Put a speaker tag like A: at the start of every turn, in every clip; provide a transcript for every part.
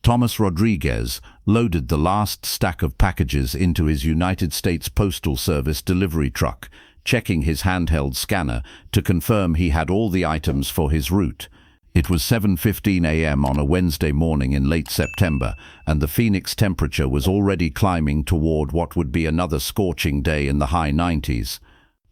A: Thomas Rodriguez loaded the last stack of packages into his United States Postal Service delivery truck, checking his handheld scanner to confirm he had all the items for his route. It was 7:15 a.m. on a Wednesday morning in late September, and the Phoenix temperature was already climbing toward what would be another scorching day in the high 90s.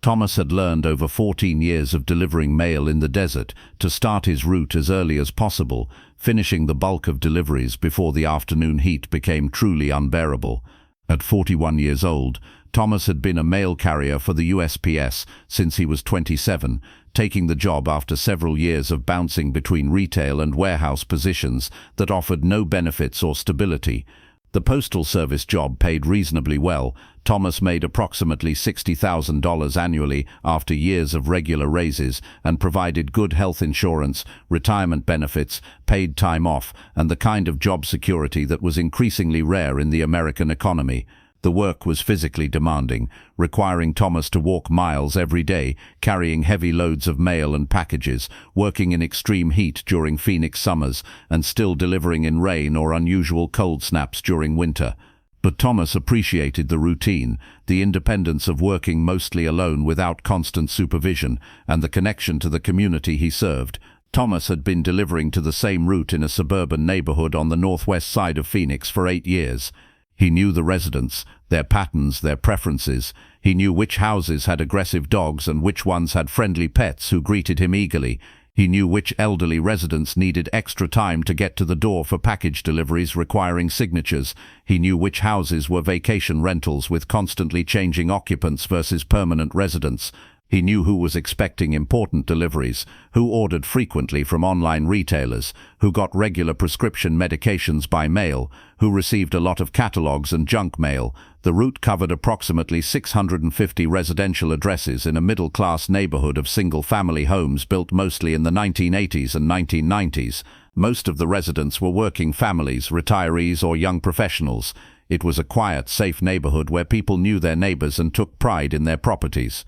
A: Thomas had learned over 14 years of delivering mail in the desert to start his route as early as possible, finishing the bulk of deliveries before the afternoon heat became truly unbearable. At 41 years old, Thomas had been a mail carrier for the USPS since he was 27, taking the job after several years of bouncing between retail and warehouse positions that offered no benefits or stability. The Postal Service job paid reasonably well. Thomas made approximately $60,000 annually after years of regular raises and provided good health insurance, retirement benefits, paid time off, and the kind of job security that was increasingly rare in the American economy. The work was physically demanding, requiring Thomas to walk miles every day, carrying heavy loads of mail and packages, working in extreme heat during Phoenix summers, and still delivering in rain or unusual cold snaps during winter. But Thomas appreciated the routine, the independence of working mostly alone without constant supervision, and the connection to the community he served. Thomas had been delivering to the same route in a suburban neighborhood on the northwest side of Phoenix for 8 years. He knew the residents, their patterns, their preferences. He knew which houses had aggressive dogs and which ones had friendly pets who greeted him eagerly. He knew which elderly residents needed extra time to get to the door for package deliveries requiring signatures. He knew which houses were vacation rentals with constantly changing occupants versus permanent residents. He knew who was expecting important deliveries, who ordered frequently from online retailers, who got regular prescription medications by mail, who received a lot of catalogs and junk mail. The route covered approximately 650 residential addresses in a middle-class neighborhood of single-family homes built mostly in the 1980s and 1990s. Most of the residents were working families, retirees, or young professionals. It was a quiet, safe neighborhood where people knew their neighbors and took pride in their properties.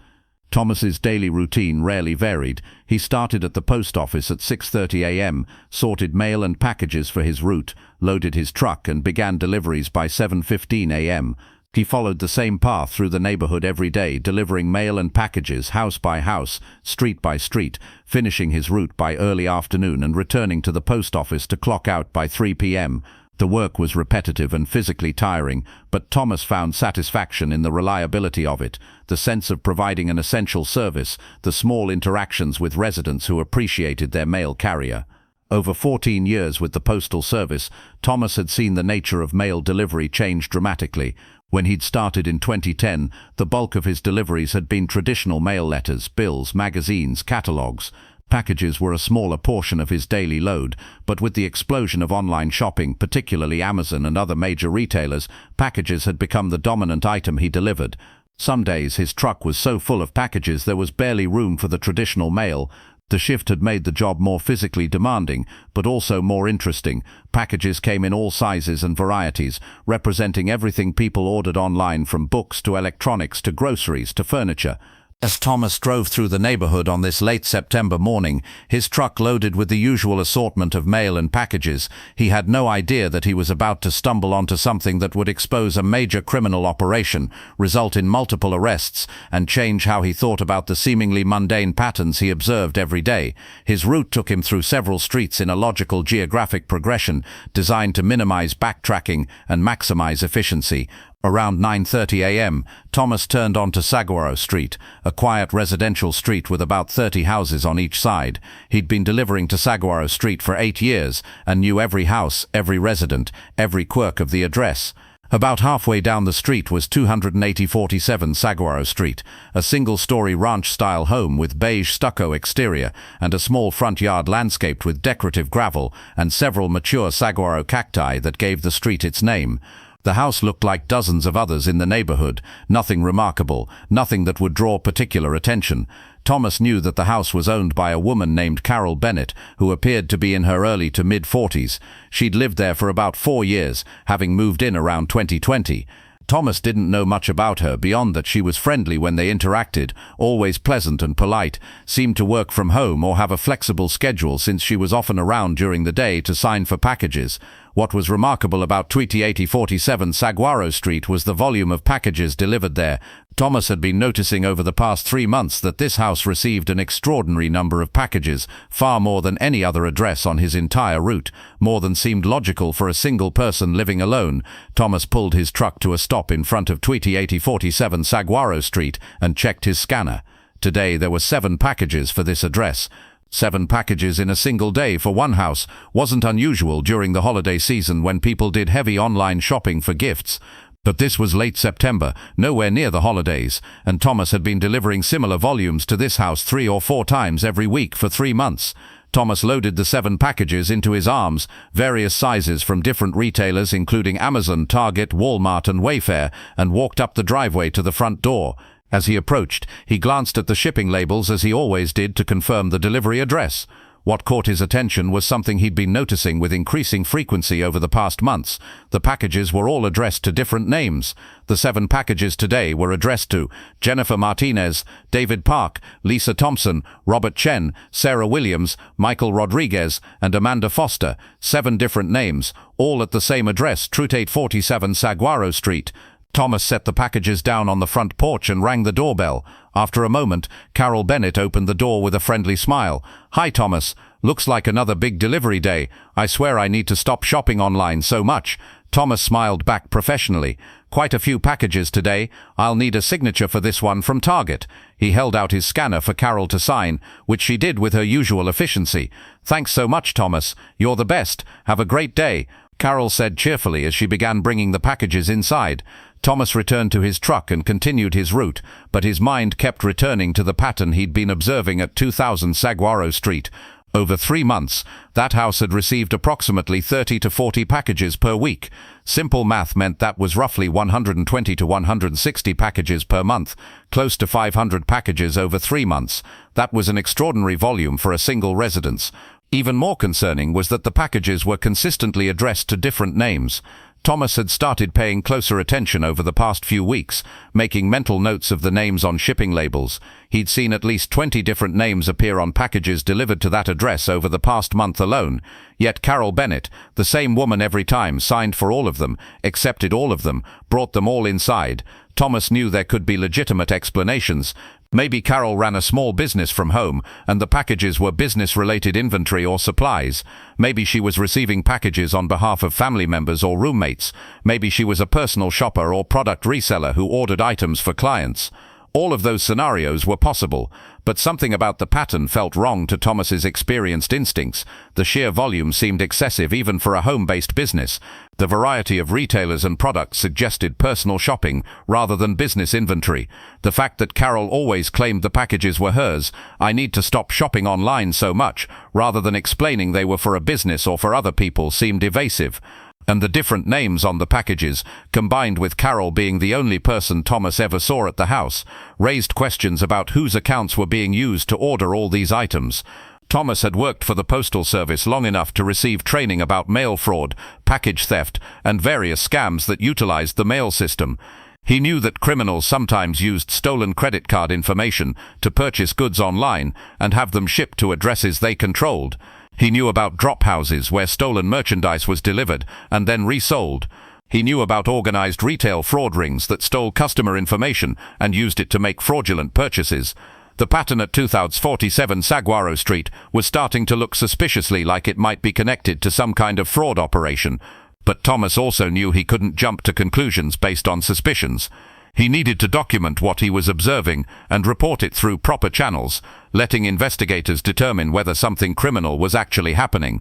A: Thomas's daily routine rarely varied. He started at the post office at 6:30 a.m., sorted mail and packages for his route, loaded his truck, and began deliveries by 7:15 a.m. He followed the same path through the neighborhood every day, delivering mail and packages house by house, street by street, finishing his route by early afternoon and returning to the post office to clock out by 3 p.m. The work was repetitive and physically tiring, but Thomas found satisfaction in the reliability of it, the sense of providing an essential service, the small interactions with residents who appreciated their mail carrier. Over 14 years with the Postal Service, Thomas had seen the nature of mail delivery change dramatically. When he'd started in 2010, the bulk of his deliveries had been traditional mail letters, bills, magazines, catalogs. Packages were a smaller portion of his daily load, but with the explosion of online shopping, particularly Amazon and other major retailers, packages had become the dominant item he delivered. Some days his truck was so full of packages there was barely room for the traditional mail. The shift had made the job more physically demanding, but also more interesting. Packages came in all sizes and varieties, representing everything people ordered online, from books to electronics to groceries to furniture. As Thomas drove through the neighborhood on this late September morning, his truck loaded with the usual assortment of mail and packages, he had no idea that he was about to stumble onto something that would expose a major criminal operation, result in multiple arrests, and change how he thought about the seemingly mundane patterns he observed every day. His route took him through several streets in a logical geographic progression, designed to minimize backtracking and maximize efficiency. Around 9:30 a.m., Thomas turned onto Saguaro Street, a quiet residential street with about 30 houses on each side. He'd been delivering to Saguaro Street for 8 years and knew every house, every resident, every quirk of the address. About halfway down the street was 28047 Saguaro Street, a single-story ranch-style home with beige stucco exterior and a small front yard landscaped with decorative gravel and several mature saguaro cacti that gave the street its name. The house looked like dozens of others in the neighborhood, nothing remarkable, nothing that would draw particular attention. Thomas knew that the house was owned by a woman named Carol Bennett, who appeared to be in her early to mid-40s. She'd lived there for about 4 years, having moved in around 2020. Thomas didn't know much about her beyond that she was friendly when they interacted, always pleasant and polite, seemed to work from home or have a flexible schedule since she was often around during the day to sign for packages. What was remarkable about 8047 Saguaro Street was the volume of packages delivered there. Thomas had been noticing over the past 3 months that this house received an extraordinary number of packages, far more than any other address on his entire route, more than seemed logical for a single person living alone. Thomas pulled his truck to a stop in front of 8047 Saguaro Street and checked his scanner. Today there were 7 packages for this address. 7 packages in a single day for one house wasn't unusual during the holiday season when people did heavy online shopping for gifts. But this was late September, nowhere near the holidays, and Thomas had been delivering similar volumes to this house 3 or 4 times every week for 3 months. Thomas loaded the 7 packages into his arms, various sizes from different retailers including Amazon, Target, Walmart and Wayfair, and walked up the driveway to the front door. As he approached, he glanced at the shipping labels as he always did to confirm the delivery address. What caught his attention was something he'd been noticing with increasing frequency over the past months. The packages were all addressed to different names. The 7 packages today were addressed to Jennifer Martinez, David Park, Lisa Thompson, Robert Chen, Sarah Williams, Michael Rodriguez, and Amanda Foster. 7 different names, all at the same address, 8047 Saguaro Street. Thomas set the packages down on the front porch and rang the doorbell. After a moment, Carol Bennett opened the door with a friendly smile. "Hi, Thomas. Looks like another big delivery day. I swear I need to stop shopping online so much." Thomas smiled back professionally. "Quite a few packages today. I'll need a signature for this one from Target." He held out his scanner for Carol to sign, which she did with her usual efficiency. "Thanks so much, Thomas. You're the best. Have a great day," Carol said cheerfully as she began bringing the packages inside. Thomas returned to his truck and continued his route, but his mind kept returning to the pattern he'd been observing at 2000 Saguaro Street. Over 3 months, that house had received approximately 30 to 40 packages per week. Simple math meant that was roughly 120 to 160 packages per month, close to 500 packages over 3 months. That was an extraordinary volume for a single residence. Even more concerning was that the packages were consistently addressed to different names. Thomas had started paying closer attention over the past few weeks, making mental notes of the names on shipping labels. He'd seen at least 20 different names appear on packages delivered to that address over the past month alone. Yet Carol Bennett, the same woman every time, signed for all of them, accepted all of them, brought them all inside. Thomas knew there could be legitimate explanations. Maybe Carol ran a small business from home, and the packages were business-related inventory or supplies. Maybe she was receiving packages on behalf of family members or roommates. Maybe she was a personal shopper or product reseller who ordered items for clients. All of those scenarios were possible, but something about the pattern felt wrong to Thomas's experienced instincts. The sheer volume seemed excessive even for a home-based business. The variety of retailers and products suggested personal shopping rather than business inventory. The fact that Carol always claimed the packages were hers, "I need to stop shopping online so much," rather than explaining they were for a business or for other people, seemed evasive. And the different names on the packages, combined with Carol being the only person Thomas ever saw at the house, raised questions about whose accounts were being used to order all these items. Thomas had worked for the Postal Service long enough to receive training about mail fraud, package theft, and various scams that utilized the mail system. He knew that criminals sometimes used stolen credit card information to purchase goods online and have them shipped to addresses they controlled. He knew about drop houses where stolen merchandise was delivered and then resold. He knew about organized retail fraud rings that stole customer information and used it to make fraudulent purchases. The pattern at 2047 Saguaro Street was starting to look suspiciously like it might be connected to some kind of fraud operation. But Thomas also knew he couldn't jump to conclusions based on suspicions. He needed to document what he was observing and report it through proper channels, letting investigators determine whether something criminal was actually happening.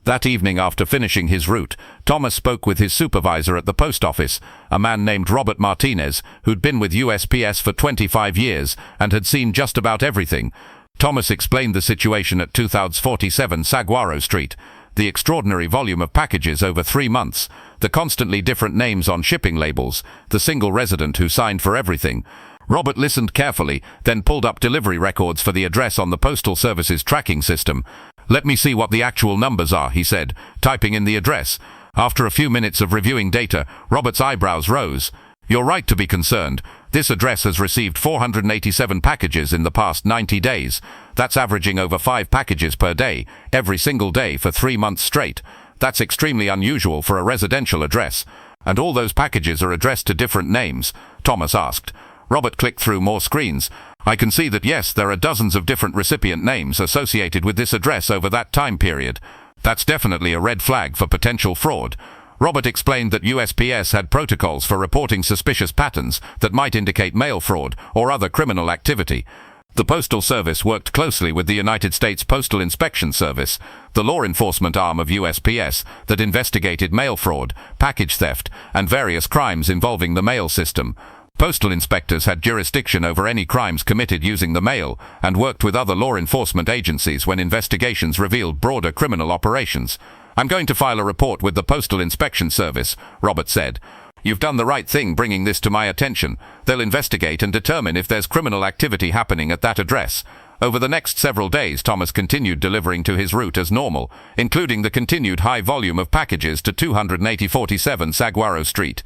A: That evening, after finishing his route, Thomas spoke with his supervisor at the post office, a man named Robert Martinez, who'd been with USPS for 25 years and had seen just about everything. Thomas explained the situation at 2047 Saguaro Street. The extraordinary volume of packages over 3 months, the constantly different names on shipping labels, the single resident who signed for everything. Robert listened carefully, then pulled up delivery records for the address on the Postal Service's tracking system. "Let me see what the actual numbers are," he said, typing in the address. After a few minutes of reviewing data, Robert's eyebrows rose. "You're right to be concerned. This address has received 487 packages in the past 90 days. That's averaging over 5 packages per day, every single day for 3 months straight. That's extremely unusual for a residential address. And all those packages are addressed to different names? Thomas asked. Robert clicked through more screens. I can see that yes, there are dozens of different recipient names associated with this address over that time period. That's definitely a red flag for potential fraud. Robert explained that USPS had protocols for reporting suspicious patterns that might indicate mail fraud or other criminal activity. The Postal Service worked closely with the United States Postal Inspection Service, the law enforcement arm of USPS that investigated mail fraud, package theft, and various crimes involving the mail system. Postal inspectors had jurisdiction over any crimes committed using the mail and worked with other law enforcement agencies when investigations revealed broader criminal operations. I'm going to file a report with the Postal Inspection Service, Robert said. You've done the right thing bringing this to my attention. They'll investigate and determine if there's criminal activity happening at that address. Over the next several days, Thomas continued delivering to his route as normal, including the continued high volume of packages to 247 Saguaro Street.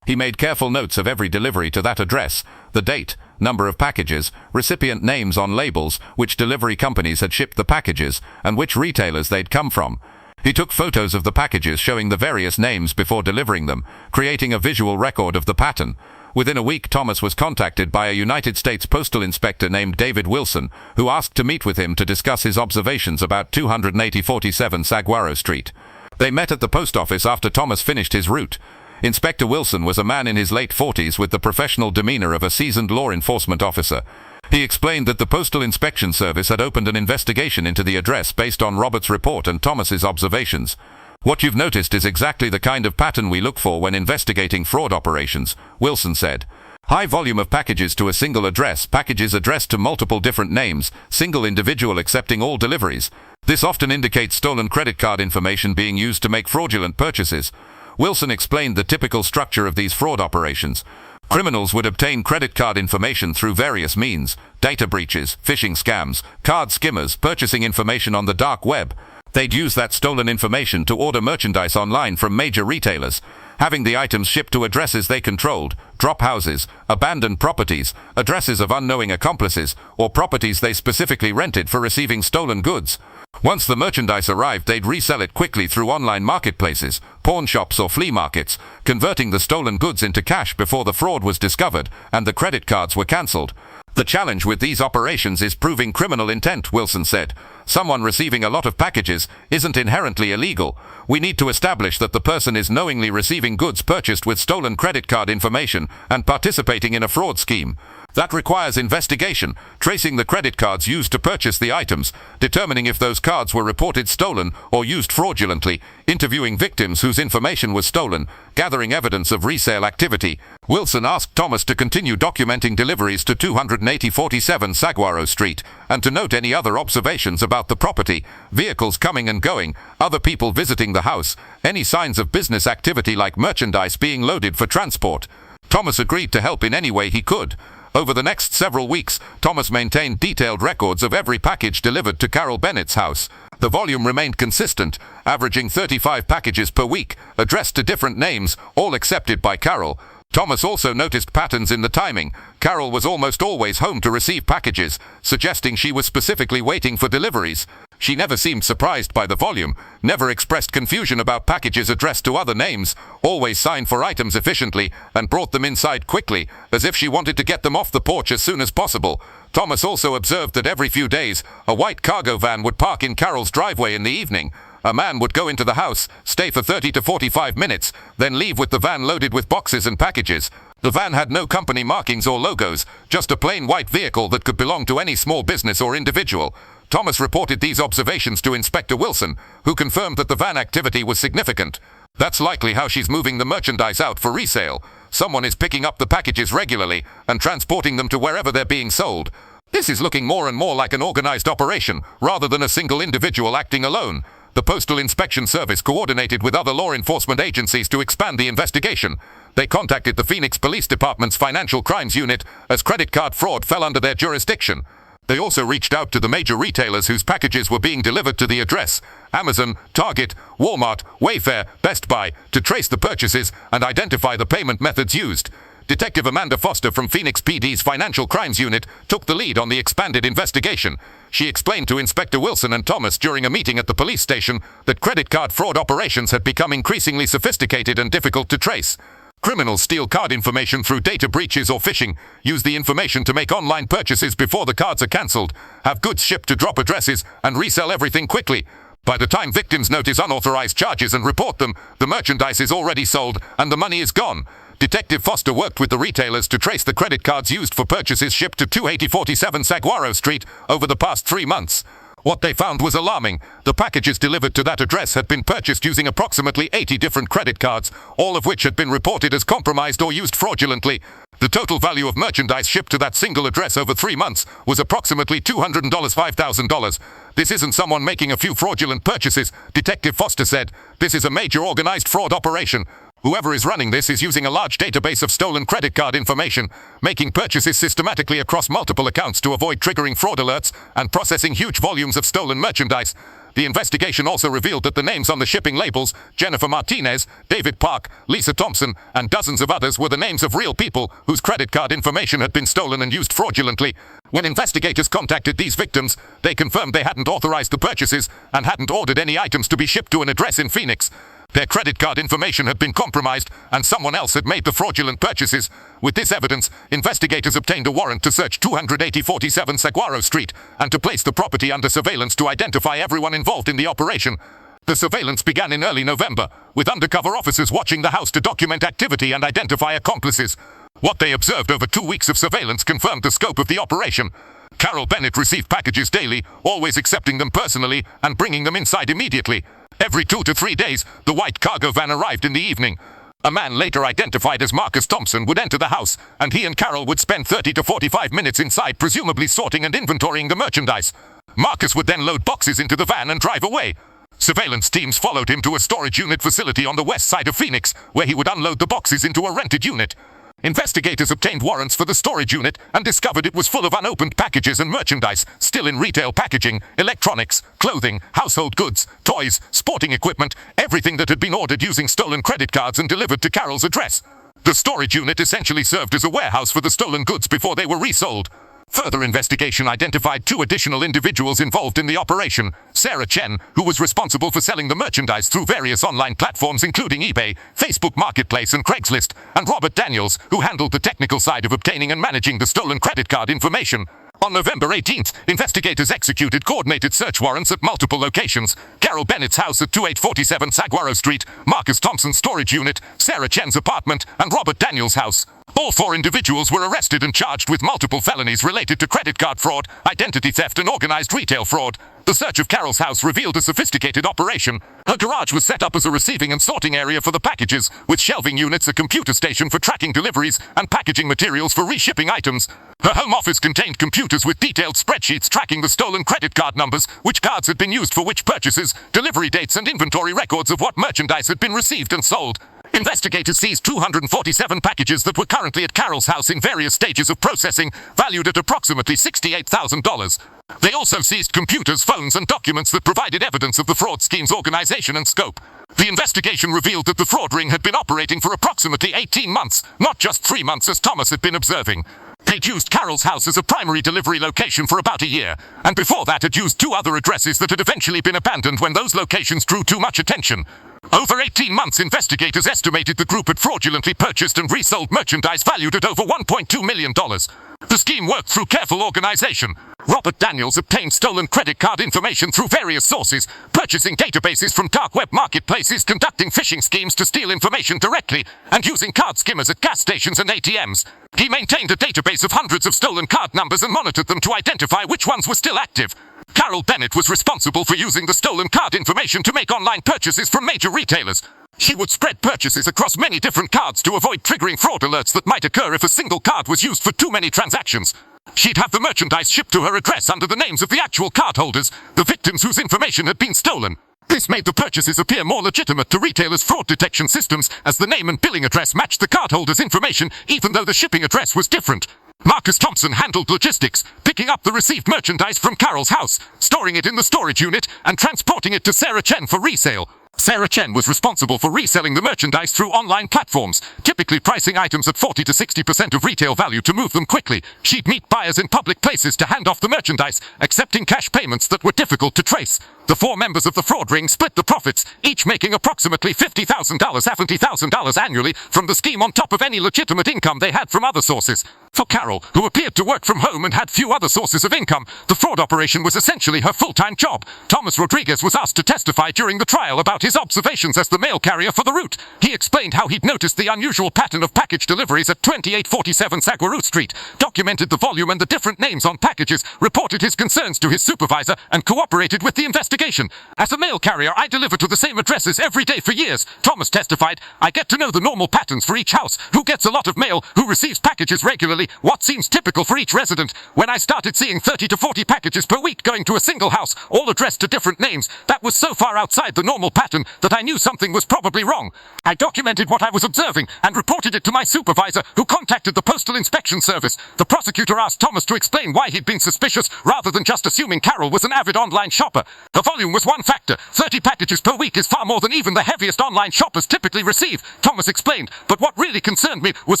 A: He made careful notes of every delivery to that address, the date, number of packages, recipient names on labels, which delivery companies had shipped the packages, and which retailers they'd come from. He took photos of the packages showing the various names before delivering them, creating a visual record of the pattern. Within a week, Thomas was contacted by a United States postal inspector named David Wilson, who asked to meet with him to discuss his observations about 247 Saguaro Street. They met at the post office after Thomas finished his route. Inspector Wilson was a man in his late 40s with the professional demeanor of a seasoned law enforcement officer. He explained that the Postal Inspection Service had opened an investigation into the address based on Robert's report and Thomas's observations. What you've noticed is exactly the kind of pattern we look for when investigating fraud operations, Wilson said. High volume of packages to a single address, packages addressed to multiple different names, single individual accepting all deliveries. This often indicates stolen credit card information being used to make fraudulent purchases. Wilson explained the typical structure of these fraud operations. Criminals would obtain credit card information through various means: data breaches, phishing scams, card skimmers, purchasing information on the dark web. They'd use that stolen information to order merchandise online from major retailers, having the items shipped to addresses they controlled, drop houses, abandoned properties, addresses of unknowing accomplices, or properties they specifically rented for receiving stolen goods. Once the merchandise arrived, they'd resell it quickly through online marketplaces, pawn shops or flea markets, converting the stolen goods into cash before the fraud was discovered and the credit cards were cancelled. The challenge with these operations is proving criminal intent, Wilson said. Someone receiving a lot of packages isn't inherently illegal. We need to establish that the person is knowingly receiving goods purchased with stolen credit card information and participating in a fraud scheme. That requires investigation, tracing the credit cards used to purchase the items, determining if those cards were reported stolen or used fraudulently, interviewing victims whose information was stolen, gathering evidence of resale activity. Wilson asked Thomas to continue documenting deliveries to 247 Saguaro Street and to note any other observations about the property, vehicles coming and going, other people visiting the house, any signs of business activity like merchandise being loaded for transport. Thomas agreed to help in any way he could. Over the next several weeks, Thomas maintained detailed records of every package delivered to Carol Bennett's house. The volume remained consistent, averaging 35 packages per week, addressed to different names, all accepted by Carol. Thomas also noticed patterns in the timing. Carol was almost always home to receive packages, suggesting she was specifically waiting for deliveries. She never seemed surprised by the volume, never expressed confusion about packages addressed to other names, always signed for items efficiently and brought them inside quickly, as if she wanted to get them off the porch as soon as possible. Thomas also observed that every few days, a white cargo van would park in Carol's driveway in the evening. A man would go into the house, stay for 30 to 45 minutes, then leave with the van loaded with boxes and packages. The van had no company markings or logos, just a plain white vehicle that could belong to any small business or individual. Thomas reported these observations to Inspector Wilson, who confirmed that the van activity was significant. That's likely how she's moving the merchandise out for resale. Someone is picking up the packages regularly and transporting them to wherever they're being sold. This is looking more and more like an organized operation, rather than a single individual acting alone. The Postal Inspection Service coordinated with other law enforcement agencies to expand the investigation. They contacted the Phoenix Police Department's Financial Crimes Unit as credit card fraud fell under their jurisdiction. They also reached out to the major retailers whose packages were being delivered to the address: Amazon, Target, Walmart, Wayfair, Best Buy, to trace the purchases and identify the payment methods used.
B: Detective Amanda Foster from Phoenix PD's Financial Crimes Unit took the lead on the expanded investigation. She explained to Inspector Wilson and Thomas during a meeting at the police station that credit card fraud operations had become increasingly sophisticated and difficult to trace. Criminals steal card information through data breaches or phishing, use the information to make online purchases before the cards are cancelled, have goods shipped to drop addresses, and resell everything quickly. By the time victims notice unauthorized charges and report them, the merchandise is already sold and the money is gone. Detective Foster worked with the retailers to trace the credit cards used for purchases shipped to 28047 Saguaro Street over the past 3 months. What they found was alarming. The packages delivered to that address had been purchased using approximately 80 different credit cards, all of which had been reported as compromised or used fraudulently. The total value of merchandise shipped to that single address over 3 months was approximately $5,000. This isn't someone making a few fraudulent purchases, Detective Foster said. This is a major organized fraud operation. Whoever is running this is using a large database of stolen credit card information, making purchases systematically across multiple accounts to avoid triggering fraud alerts, and processing huge volumes of stolen merchandise. The investigation also revealed that the names on the shipping labels, Jennifer Martinez, David Park, Lisa Thompson, and dozens of others, were the names of real people whose credit card information had been stolen and used fraudulently. When investigators contacted these victims, they confirmed they hadn't authorized the purchases and hadn't ordered any items to be shipped to an address in Phoenix. Their credit card information had been compromised, and someone else had made the fraudulent purchases. With this evidence, investigators obtained a warrant to search 28047 Saguaro Street and to place the property under surveillance to identify everyone involved in the operation. The surveillance began in early November, with undercover officers watching the house to document activity and identify accomplices. What they observed over 2 weeks of surveillance confirmed the scope of the operation. Carol Bennett received packages daily, always accepting them personally and bringing them inside immediately. Every 2 to 3 days, the white cargo van arrived in the evening. A man later identified as Marcus Thompson would enter the house, and he and Carol would spend 30 to 45 minutes inside, presumably sorting and inventorying the merchandise. Marcus would then load boxes into the van and drive away. Surveillance teams followed him to a storage unit facility on the west side of Phoenix, where he would unload the boxes into a rented unit. Investigators obtained warrants for the storage unit and discovered it was full of unopened packages and merchandise, still in retail packaging, electronics, clothing, household goods, toys, sporting equipment, everything that had been ordered using stolen credit cards and delivered to Carol's address. The storage unit essentially served as a warehouse for the stolen goods before they were resold. Further investigation identified 2 additional individuals involved in the operation: Sarah Chen, who was responsible for selling the merchandise through various online platforms including eBay, Facebook Marketplace and Craigslist, and Robert Daniels, who handled the technical side of obtaining and managing the stolen credit card information. On November 18th, investigators executed coordinated search warrants at multiple locations: Carol Bennett's house at 2847 Saguaro Street, Marcus Thompson's storage unit, Sarah Chen's apartment, and Robert Daniels' house. All 4 individuals were arrested and charged with multiple felonies related to credit card fraud, identity theft, and organized retail fraud. The search of Carol's house revealed a sophisticated operation. Her garage was set up as a receiving and sorting area for the packages, with shelving units, a computer station for tracking deliveries, and packaging materials for reshipping items. Her home office contained computers with detailed spreadsheets tracking the stolen credit card numbers, which cards had been used for which purchases, delivery dates, and inventory records of what merchandise had been received and sold. Investigators seized 247 packages that were currently at Carol's house in various stages of processing, valued at approximately $68,000. They also seized computers, phones, and documents that provided evidence of the fraud scheme's organization and scope. The investigation revealed that the fraud ring had been operating for approximately 18 months, not just 3 months as Thomas had been observing. They'd used Carol's house as a primary delivery location for about a year, and before that had used 2 other addresses that had eventually been abandoned when those locations drew too much attention. Over 18 months, investigators estimated the group had fraudulently purchased and resold merchandise valued at over $1.2 million. The scheme worked through careful organization. Robert Daniels obtained stolen credit card information through various sources, purchasing databases from dark web marketplaces, conducting phishing schemes to steal information directly, and using card skimmers at gas stations and ATMs. He maintained a database of hundreds of stolen card numbers and monitored them to identify which ones were still active. Carol Bennett was responsible for using the stolen card information to make online purchases from major retailers. She would spread purchases across many different cards to avoid triggering fraud alerts that might occur if a single card was used for too many transactions. She'd have the merchandise shipped to her address under the names of the actual cardholders, the victims whose information had been stolen. This made the purchases appear more legitimate to retailers' fraud detection systems, as the name and billing address matched the cardholder's information even though the shipping address was different. Marcus Thompson handled logistics, picking up the received merchandise from Carol's house, storing it in the storage unit, and transporting it to Sarah Chen for resale. Sarah Chen was responsible for reselling the merchandise through online platforms, typically pricing items at 40 to 60% of retail value to move them quickly. She'd meet buyers in public places to hand off the merchandise, accepting cash payments that were difficult to trace. The 4 members of the fraud ring split the profits, each making approximately $50,000, $70,000 annually from the scheme on top of any legitimate income they had from other sources. For Carol, who appeared to work from home and had few other sources of income, the fraud operation was essentially her full-time job. Thomas Rodriguez was asked to testify during the trial about his observations as the mail carrier for the route. He explained how he'd noticed the unusual pattern of package deliveries at 2847 Saguaro Street, documented the volume and the different names on packages, reported his concerns to his supervisor, and cooperated with the investigation. As a mail carrier, I deliver to the same addresses every day for years. Thomas testified, I get to know the normal patterns for each house, who gets a lot of mail, who receives packages regularly, what seems typical for each resident. When I started seeing 30 to 40 packages per week going to a single house, all addressed to different names, that was so far outside the normal pattern that I knew something was probably wrong. I documented what I was observing and reported it to my supervisor, who contacted the Postal Inspection Service. The prosecutor asked Thomas to explain why he'd been suspicious rather than just assuming Carol was an avid online shopper. The volume was one factor. 30 packages per week is far more than even the heaviest online shoppers typically receive, Thomas explained. But what really concerned me was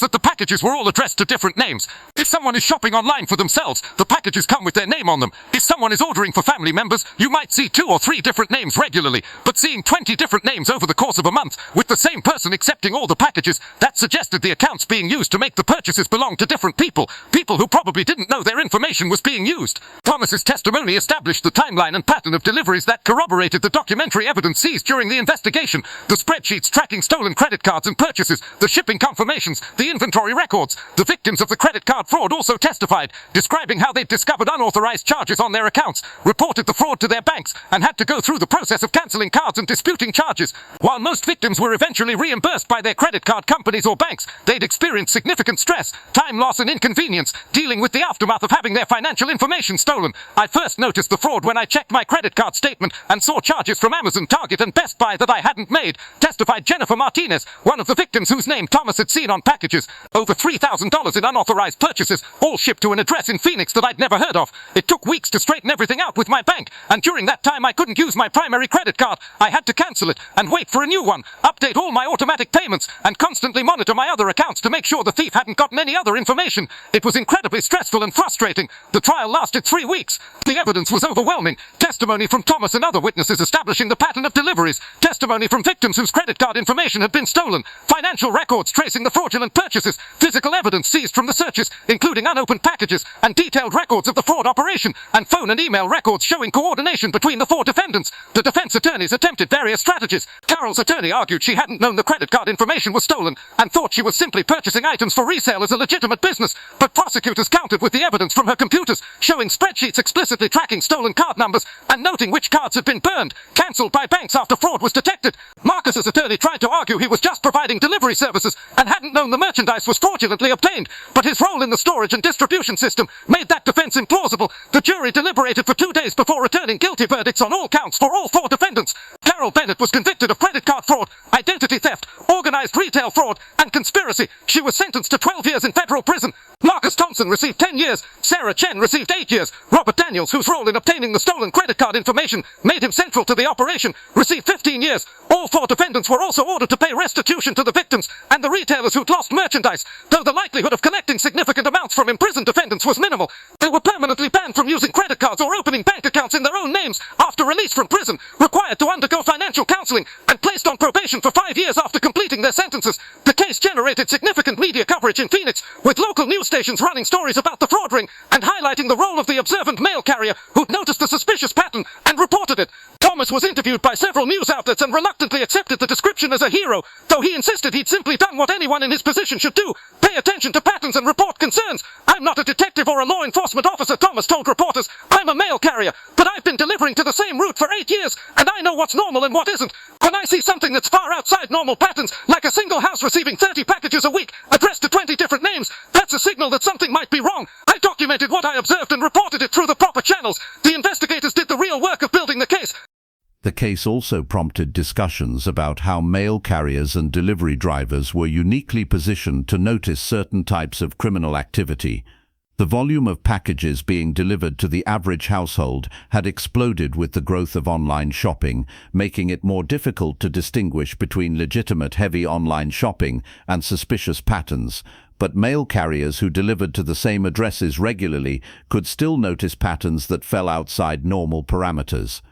B: that the packages were all addressed to different names. If someone is shopping online for themselves, the packages come with their name on them. If someone is ordering for family members, you might see 2 or 3 different names regularly, but seeing 20 different names over the course of a month, with the same person accepting all the packages, that suggested the accounts being used to make the purchases belong to different people who probably didn't know their information was being used. Thomas's testimony established the timeline and pattern of deliveries that corroborated the documentary evidence seized during the investigation, the spreadsheets tracking stolen credit cards and purchases, the shipping confirmations, the inventory records. The victims of the credit card fraud also testified, describing how they'd discovered unauthorized charges on their accounts, reported the fraud to their banks, and had to go through the process of canceling cards and disputing charges. While most victims were eventually reimbursed by their credit card companies or banks, they'd experienced significant stress, time loss and inconvenience, dealing with the aftermath of having their financial information stolen. I first noticed the fraud when I checked my credit card statement and saw charges from Amazon, Target and Best Buy that I hadn't made, testified Jennifer Martinez, one of the victims whose name Thomas had seen on packages. Over $3,000 in unauthorized purchases, all shipped to an address in Phoenix that I'd never heard of. It took weeks to straighten everything out with my bank, and during that time I couldn't use my primary credit card. I had to cancel it and wait for a new one, update all my automatic payments, and constantly monitor my other accounts to make sure the thief hadn't gotten any other information. It was incredibly stressful and frustrating. The trial lasted 3 weeks. The evidence was overwhelming. Testimony from Thomas and other witnesses establishing the pattern of deliveries, testimony from victims whose credit card information had been stolen, financial records tracing the fraudulent purchases, physical evidence seized from the searches, including unopened packages, and detailed records of the fraud operation, and phone and email records showing coordination between the 4 defendants. The defense attorneys attempted various strategies. Carol's attorney argued she hadn't known the credit card information was stolen and thought she was simply purchasing items for resale as a legitimate business, but prosecutors countered with the evidence from her computers, showing spreadsheets explicitly tracking stolen card numbers and noting which cards had been burned, cancelled by banks after fraud was detected. Marcus's attorney tried to argue he was just providing delivery services and hadn't known the merchandise was fraudulently obtained, but his role in the storage and distribution system made that defense implausible. The jury deliberated for 2 days before returning guilty verdicts on all counts for all 4 defendants. Carol Bennett was convicted of credit card fraud, identity theft, organized retail fraud, and conspiracy. She was sentenced to 12 years in federal prison. Marcus Thompson received 10 years. Sarah Chen received 8 years. Robert Daniels, whose role in obtaining the stolen credit card information made him central to the operation, received 15 years. All 4 defendants were also ordered to pay restitution to the victims and the retailers who'd lost merchandise, though the likelihood of collecting significant amounts from imprisoned defendants was minimal. They were permanently banned from using credit cards or opening bank accounts in their own names after release from prison, required to undergo financial counseling, and placed on probation for 5 years after completing their sentences. The case generated significant media coverage in Phoenix, with local news stations running stories about the fraud ring and highlighting the role of the observant mail carrier who'd noticed the suspicious pattern and reported it. Thomas was interviewed by several news outlets and reluctantly accepted the description as a hero, though he insisted he'd simply done what anyone in his position should do: pay attention to patterns and report concerns. "I'm not a detective or a law enforcement officer," Thomas told reporters. "I'm a mail carrier, but I've been delivering to the same route for 8 years, and I know what's normal and what isn't. When I see something that's far outside normal patterns, like a single house receiving 30 packages a week, addressed to 20 different names, that's a signal that something might be wrong. I documented what I observed and reported it through the proper channels. The investigators did the real work of building the case."
A: The case also prompted discussions about how mail carriers and delivery drivers were uniquely positioned to notice certain types of criminal activity. The volume of packages being delivered to the average household had exploded with the growth of online shopping, making it more difficult to distinguish between legitimate heavy online shopping and suspicious patterns. But mail carriers who delivered to the same addresses regularly could still notice patterns that fell outside normal parameters.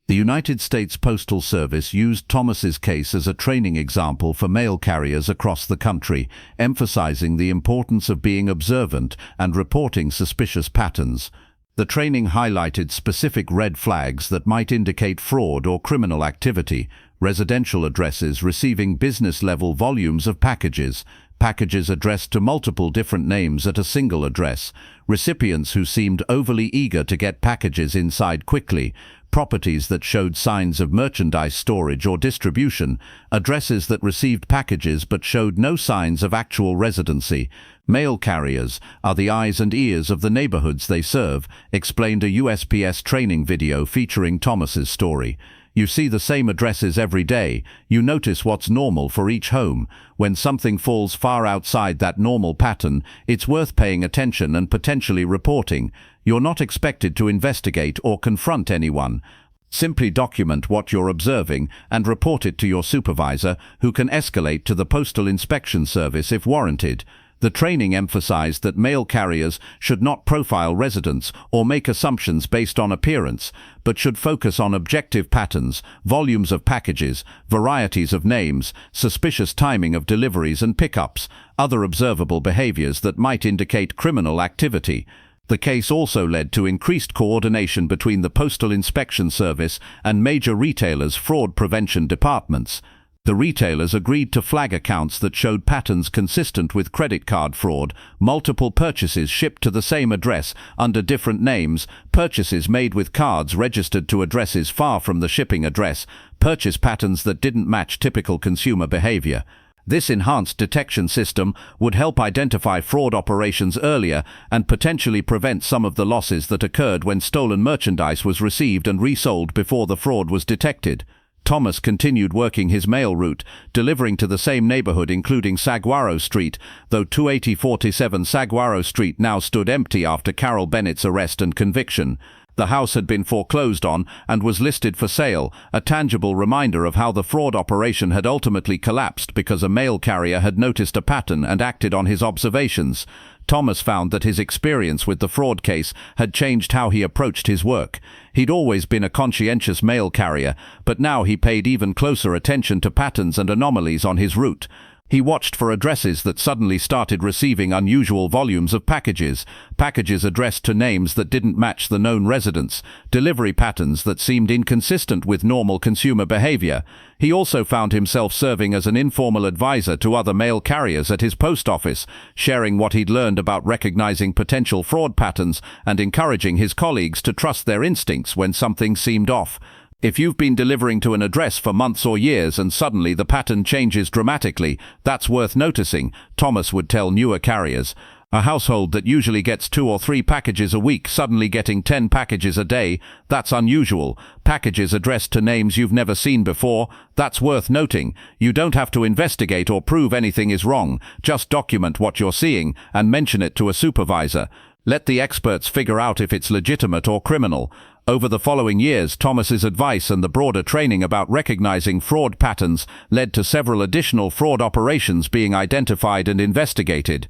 A: The United States Postal Service used Thomas's case as a training example for mail carriers across the country, emphasizing the importance of being observant and reporting suspicious patterns. The training highlighted specific red flags that might indicate fraud or criminal activity: residential addresses receiving business-level volumes of packages, packages addressed to multiple different names at a single address, recipients who seemed overly eager to get packages inside quickly, properties that showed signs of merchandise storage or distribution, addresses that received packages but showed no signs of actual residency. Mail carriers are the eyes and ears of the neighborhoods they serve, explained a USPS training video featuring Thomas's story. You see the same addresses every day. You notice what's normal for each home. When something falls far outside that normal pattern, it's worth paying attention and potentially reporting. You're not expected to investigate or confront anyone. Simply document what you're observing and report it to your supervisor, who can escalate to the Postal Inspection Service if warranted. The training emphasized that mail carriers should not profile residents or make assumptions based on appearance, but should focus on objective patterns, volumes of packages, varieties of names, suspicious timing of deliveries and pickups, other observable behaviors that might indicate criminal activity. The case also led to increased coordination between the Postal Inspection Service and major retailers' fraud prevention departments. The retailers agreed to flag accounts that showed patterns consistent with credit card fraud, multiple purchases shipped to the same address under different names, purchases made with cards registered to addresses far from the shipping address, purchase patterns that didn't match typical consumer behavior. This enhanced detection system would help identify fraud operations earlier and potentially prevent some of the losses that occurred when stolen merchandise was received and resold before the fraud was detected. Thomas continued working his mail route, delivering to the same neighborhood including Saguaro Street, though 28047 Saguaro Street now stood empty after Carol Bennett's arrest and conviction. The house had been foreclosed on and was listed for sale, a tangible reminder of how the fraud operation had ultimately collapsed because a mail carrier had noticed a pattern and acted on his observations. Thomas found that his experience with the fraud case had changed how he approached his work. He'd always been a conscientious mail carrier, but now he paid even closer attention to patterns and anomalies on his route. He watched for addresses that suddenly started receiving unusual volumes of packages, packages addressed to names that didn't match the known residents, delivery patterns that seemed inconsistent with normal consumer behavior. He also found himself serving as an informal advisor to other mail carriers at his post office, sharing what he'd learned about recognizing potential fraud patterns and encouraging his colleagues to trust their instincts when something seemed off. If you've been delivering to an address for months or years and suddenly the pattern changes dramatically, that's worth noticing, Thomas would tell newer carriers. A household that usually gets 2 or 3 packages a week suddenly getting 10 packages a day, that's unusual. Packages addressed to names you've never seen before, that's worth noting. You don't have to investigate or prove anything is wrong, just document what you're seeing and mention it to a supervisor. Let the experts figure out if it's legitimate or criminal. Over the following years, Thomas's advice and the broader training about recognizing fraud patterns led to several additional fraud operations being identified and investigated.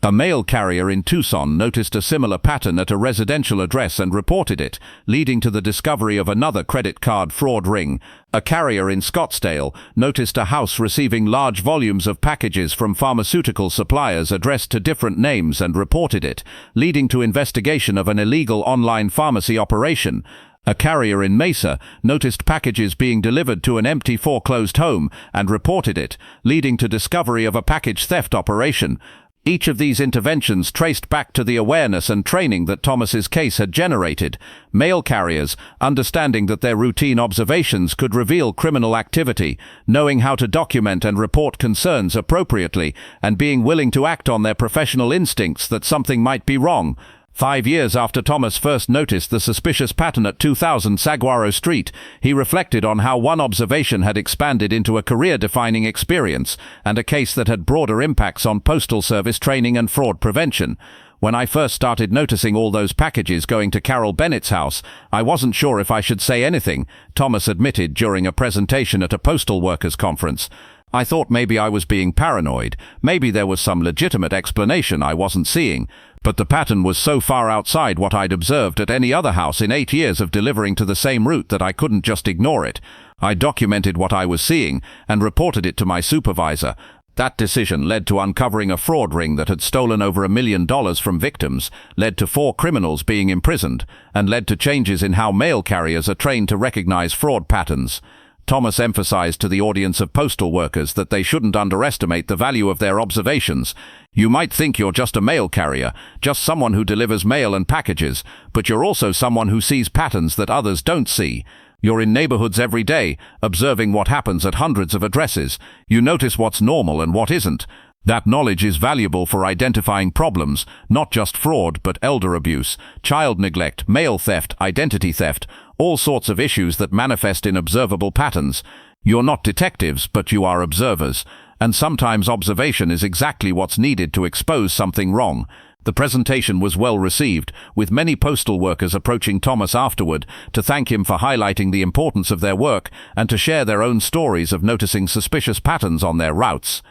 A: A mail carrier in Tucson noticed a similar pattern at a residential address and reported it, leading to the discovery of another credit card fraud ring. A carrier in Scottsdale noticed a house receiving large volumes of packages from pharmaceutical suppliers addressed to different names and reported it, leading to investigation of an illegal online pharmacy operation. A carrier in Mesa noticed packages being delivered to an empty foreclosed home and reported it, leading to discovery of a package theft operation. Each of these interventions traced back to the awareness and training that Thomas's case had generated. Mail carriers, understanding that their routine observations could reveal criminal activity, knowing how to document and report concerns appropriately, and being willing to act on their professional instincts that something might be wrong. 5 years after Thomas first noticed the suspicious pattern at 2000 Saguaro Street, he reflected on how one observation had expanded into a career-defining experience and a case that had broader impacts on postal service training and fraud prevention. When I first started noticing all those packages going to Carol Bennett's house, I wasn't sure if I should say anything, Thomas admitted during a presentation at a postal workers conference. I thought maybe I was being paranoid, maybe there was some legitimate explanation I wasn't seeing, but the pattern was so far outside what I'd observed at any other house in 8 years of delivering to the same route that I couldn't just ignore it. I documented what I was seeing and reported it to my supervisor. That decision led to uncovering a fraud ring that had stolen over $1 million from victims, led to 4 criminals being imprisoned, and led to changes in how mail carriers are trained to recognize fraud patterns. Thomas emphasized to the audience of postal workers that they shouldn't underestimate the value of their observations. You might think you're just a mail carrier, just someone who delivers mail and packages, but you're also someone who sees patterns that others don't see. You're in neighborhoods every day, observing what happens at hundreds of addresses. You notice what's normal and what isn't. That knowledge is valuable for identifying problems, not just fraud, but elder abuse, child neglect, mail theft, identity theft, all sorts of issues that manifest in observable patterns. You're not detectives, but you are observers, and sometimes observation is exactly what's needed to expose something wrong. The presentation was well received, with many postal workers approaching Thomas afterward to thank him for highlighting the importance of their work and to share their own stories of noticing suspicious patterns on their routes.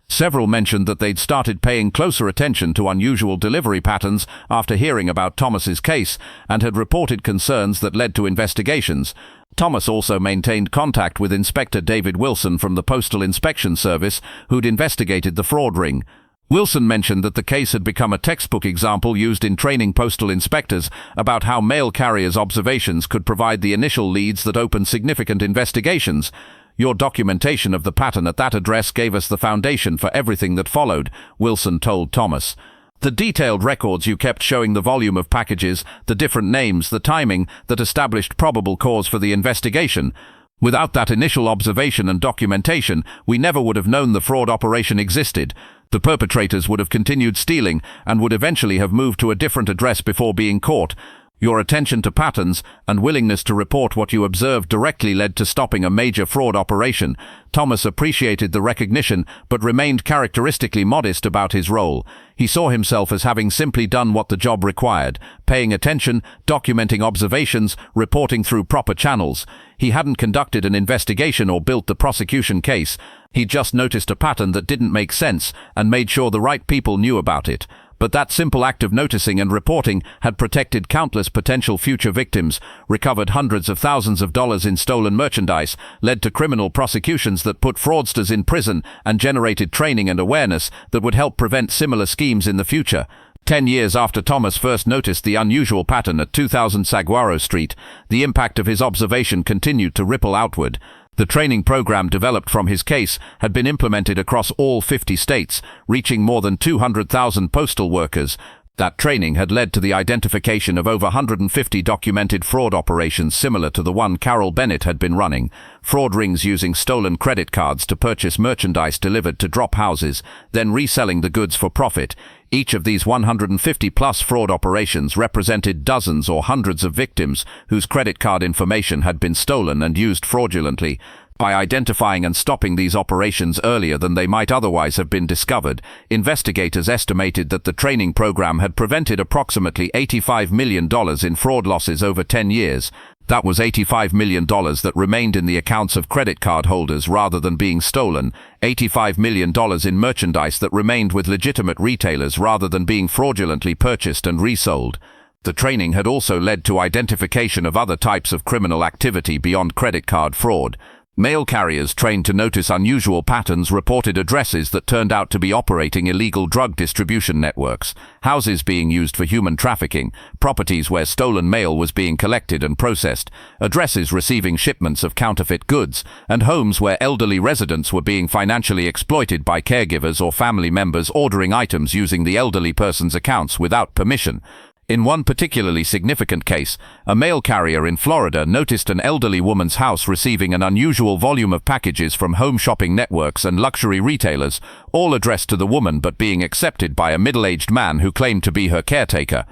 A: Several mentioned that they'd started paying closer attention to unusual delivery patterns after hearing about Thomas's case and had reported concerns that led to investigations. Thomas also maintained contact with Inspector David Wilson from the Postal Inspection Service, who'd investigated the fraud ring. Wilson mentioned that the case had become a textbook example used in training postal inspectors about how mail carriers' observations could provide the initial leads that opened significant investigations. Your documentation of the pattern at that address gave us the foundation for everything that followed, Wilson told Thomas. The detailed records you kept showing the volume of packages, the different names, the timing, that established probable cause for the investigation. Without that initial observation and documentation, we never would have known the fraud operation existed. The perpetrators would have continued stealing and would eventually have moved to a different address before being caught. Your attention to patterns and willingness to report what you observed directly led to stopping a major fraud operation. Thomas appreciated the recognition, but remained characteristically modest about his role. He saw himself as having simply done what the job required, paying attention, documenting observations, reporting through proper channels. He hadn't conducted an investigation or built the prosecution case. He just noticed a pattern that didn't make sense and made sure the right people knew about it. But that simple act of noticing and reporting had protected countless potential future victims, recovered hundreds of thousands of dollars in stolen merchandise, led to criminal prosecutions that put fraudsters in prison, and generated training and awareness that would help prevent similar schemes in the future. 10 years after Thomas first noticed the unusual pattern at 2000 Saguaro Street, the impact of his observation continued to ripple outward. The training program developed from his case had been implemented across all 50 states, reaching more than 200,000 postal workers. That training had led to the identification of over 150 documented fraud operations similar to the one Carol Bennett had been running. Fraud rings using stolen credit cards to purchase merchandise delivered to drop houses, then reselling the goods for profit. Each of these 150-plus fraud operations represented dozens or hundreds of victims whose credit card information had been stolen and used fraudulently. By identifying and stopping these operations earlier than they might otherwise have been discovered, investigators estimated that the training program had prevented approximately $85 million in fraud losses over 10 years. That was $85 million that remained in the accounts of credit card holders rather than being stolen, $85 million in merchandise that remained with legitimate retailers rather than being fraudulently purchased and resold. The training had also led to identification of other types of criminal activity beyond credit card fraud. Mail carriers trained to notice unusual patterns reported addresses that turned out to be operating illegal drug distribution networks, houses being used for human trafficking, properties where stolen mail was being collected and processed, addresses receiving shipments of counterfeit goods, and homes where elderly residents were being financially exploited by caregivers or family members ordering items using the elderly person's accounts without permission. In one particularly significant case, a mail carrier in Florida noticed an elderly woman's house receiving an unusual volume of packages from home shopping networks and luxury retailers, all addressed to the woman but being accepted by a middle-aged man who claimed to be her caretaker.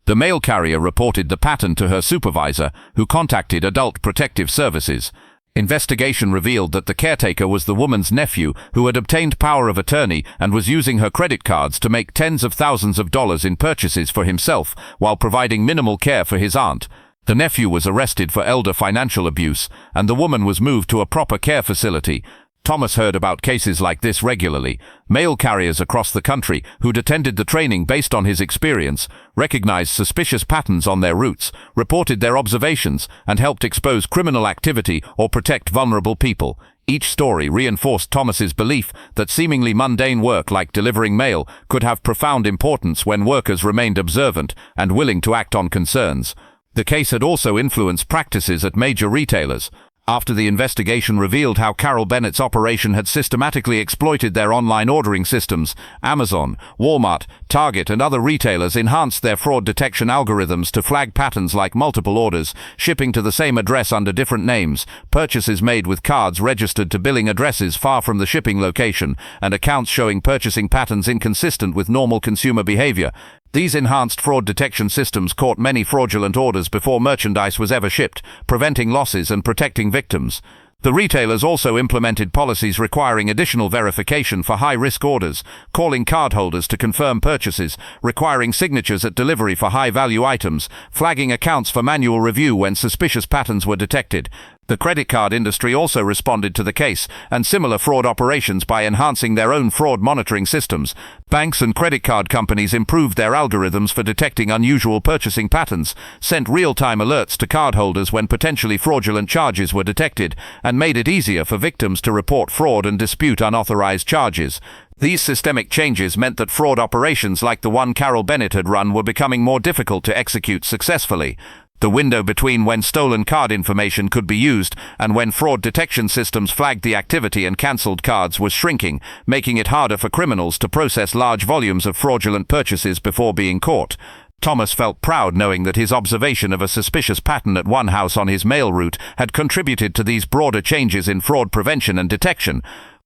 A: The mail carrier reported the pattern to her supervisor, who contacted Adult Protective Services. Investigation revealed that the caretaker was the woman's nephew who had obtained power of attorney and was using her credit cards to make tens of thousands of dollars in purchases for himself while providing minimal care for his aunt. The nephew was arrested for elder financial abuse, and the woman was moved to a proper care facility. Thomas heard about cases like this regularly. Mail carriers across the country who'd attended the training based on his experience recognized suspicious patterns on their routes, reported their observations, and helped expose criminal activity or protect vulnerable people. Each story reinforced Thomas's belief that seemingly mundane work like delivering mail could have profound importance when workers remained observant and willing to act on concerns. The case had also influenced practices at major retailers. After the investigation revealed how Carol Bennett's operation had systematically exploited their online ordering systems, Amazon, Walmart, Target, and other retailers enhanced their fraud detection algorithms to flag patterns like multiple orders, shipping to the same address under different names, purchases made with cards registered to billing addresses far from the shipping location, and accounts showing purchasing patterns inconsistent with normal consumer behavior. These enhanced fraud detection systems caught many fraudulent orders before merchandise was ever shipped, preventing losses and protecting victims. The retailers also implemented policies requiring additional verification for high-risk orders, calling cardholders to confirm purchases, requiring signatures at delivery for high-value items, flagging accounts for manual review when suspicious patterns were detected. The credit card industry also responded to the case and similar fraud operations by enhancing their own fraud monitoring systems. Banks and credit card companies improved their algorithms for detecting unusual purchasing patterns, sent real-time alerts to cardholders when potentially fraudulent charges were detected, and made it easier for victims to report fraud and dispute unauthorized charges. These systemic changes meant that fraud operations like the one Carol Bennett had run were becoming more difficult to execute successfully. The window between when stolen card information could be used and when fraud detection systems flagged the activity and cancelled cards was shrinking, making it harder for criminals to process large volumes of fraudulent purchases before being caught. Thomas felt proud knowing that his observation of a suspicious pattern at one house on his mail route had contributed to these broader changes in fraud prevention and detection.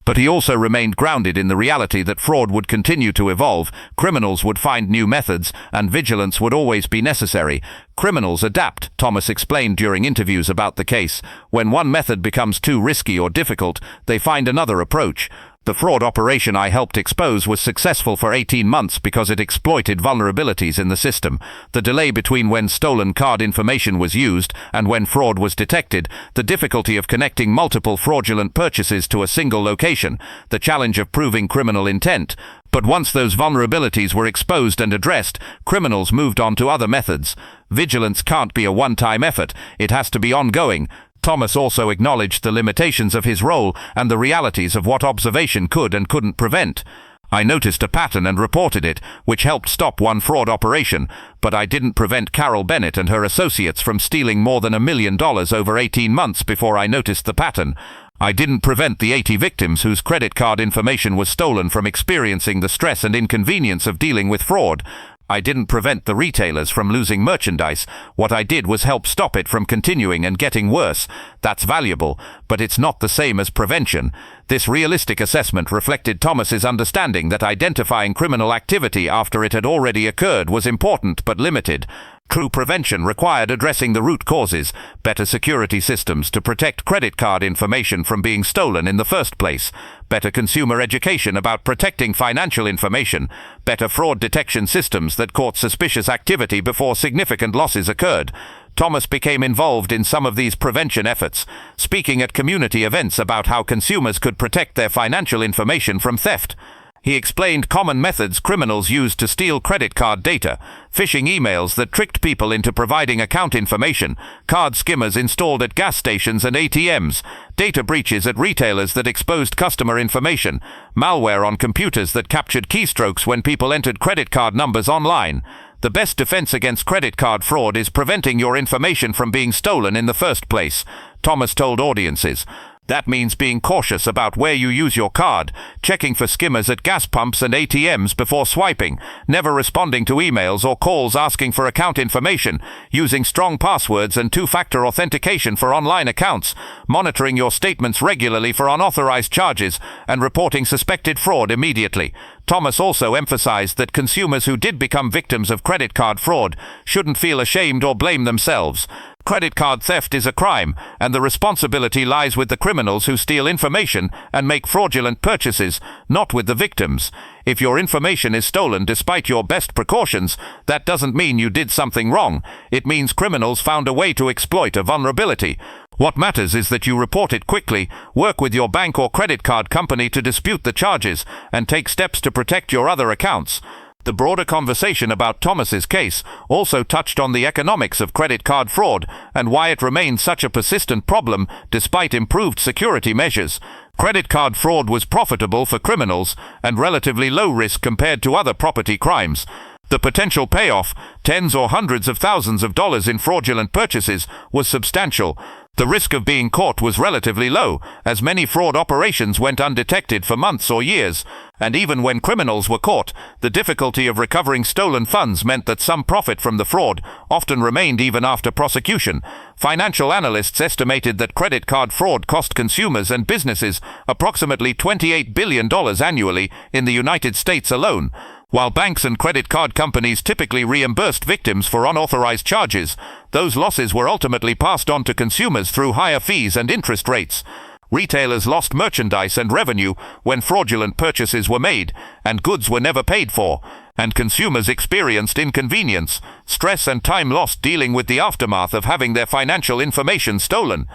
A: But he also remained grounded in the reality that fraud would continue to evolve, criminals would find new methods, and vigilance would always be necessary. Criminals adapt, Thomas explained during interviews about the case. When one method becomes too risky or difficult, they find another approach. The fraud operation I helped expose was successful for 18 months because it exploited vulnerabilities in the system. The delay between when stolen card information was used and when fraud was detected, the difficulty of connecting multiple fraudulent purchases to a single location, the challenge of proving criminal intent. But once those vulnerabilities were exposed and addressed, criminals moved on to other methods. Vigilance can't be a one-time effort, it has to be ongoing. Thomas also acknowledged the limitations of his role and the realities of what observation could and couldn't prevent. I noticed a pattern and reported it, which helped stop one fraud operation, but I didn't prevent Carol Bennett and her associates from stealing more than $1 million over 18 months before I noticed the pattern. I didn't prevent the 80 victims whose credit card information was stolen from experiencing the stress and inconvenience of dealing with fraud. I didn't prevent the retailers from losing merchandise. What I did was help stop it from continuing and getting worse. That's valuable, but it's not the same as prevention. This realistic assessment reflected Thomas's understanding that identifying criminal activity after it had already occurred was important but limited. True prevention required addressing the root causes, better security systems to protect credit card information from being stolen in the first place, better consumer education about protecting financial information, better fraud detection systems that caught suspicious activity before significant losses occurred. Thomas became involved in some of these prevention efforts, speaking at community events about how consumers could protect their financial information from theft. He explained common methods criminals used to steal credit card data, phishing emails that tricked people into providing account information, card skimmers installed at gas stations and ATMs, data breaches at retailers that exposed customer information, malware on computers that captured keystrokes when people entered credit card numbers online. The best defense against credit card fraud is preventing your information from being stolen in the first place, Thomas told audiences. That means being cautious about where you use your card, checking for skimmers at gas pumps and ATMs before swiping, never responding to emails or calls asking for account information, using strong passwords and two-factor authentication for online accounts, monitoring your statements regularly for unauthorized charges, and reporting suspected fraud immediately. Thomas also emphasized that consumers who did become victims of credit card fraud shouldn't feel ashamed or blame themselves. Credit card theft is a crime, and the responsibility lies with the criminals who steal information and make fraudulent purchases, not with the victims. If your information is stolen despite your best precautions, that doesn't mean you did something wrong. It means criminals found a way to exploit a vulnerability. What matters is that you report it quickly, work with your bank or credit card company to dispute the charges, and take steps to protect your other accounts. The broader conversation about Thomas's case also touched on the economics of credit card fraud and why it remains such a persistent problem despite improved security measures. Credit card fraud was profitable for criminals and relatively low risk compared to other property crimes. The potential payoff, tens or hundreds of thousands of dollars in fraudulent purchases, was substantial. The risk of being caught was relatively low, as many fraud operations went undetected for months or years, and even when criminals were caught, the difficulty of recovering stolen funds meant that some profit from the fraud often remained even after prosecution. Financial analysts estimated that credit card fraud cost consumers and businesses approximately $28 billion annually in the United States alone. While banks and credit card companies typically reimbursed victims for unauthorized charges, those losses were ultimately passed on to consumers through higher fees and interest rates. Retailers lost merchandise and revenue when fraudulent purchases were made and goods were never paid for, and consumers experienced inconvenience, stress and time lost dealing with the aftermath of having their financial information stolen.